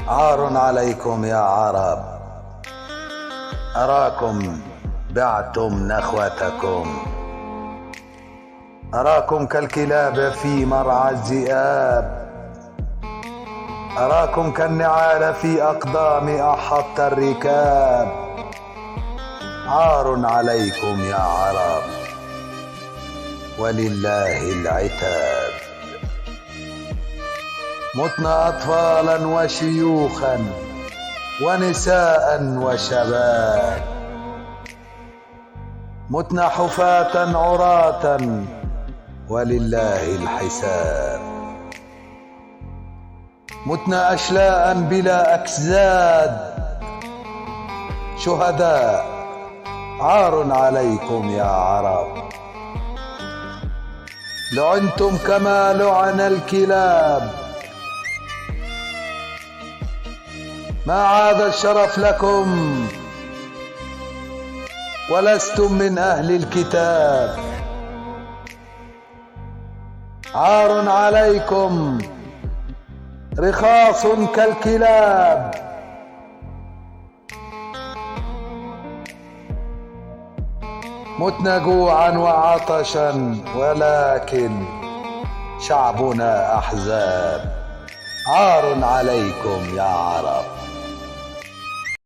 عار عليكم يا عرب، أراكم بعتم نخوتكم، أراكم كالكلاب في مرعى الذئاب، أراكم كالنعال في أقدام أحط الركاب. عار عليكم يا عرب، ولله العتاب. متنا أطفالا وشيوخا ونساء وشباب، متنا حفاة عراة ولله الحساب. متنا أشلاء بلا أكزاد شهداء. عار عليكم يا عرب، لعنتم كما لعن الكلاب. ما عاد الشرف لكم ولستم من أهل الكتاب. عار عليكم رخاص كالكلاب. متنا جوعا وعطشا ولكن شعبنا أحزاب. عار عليكم يا عرب.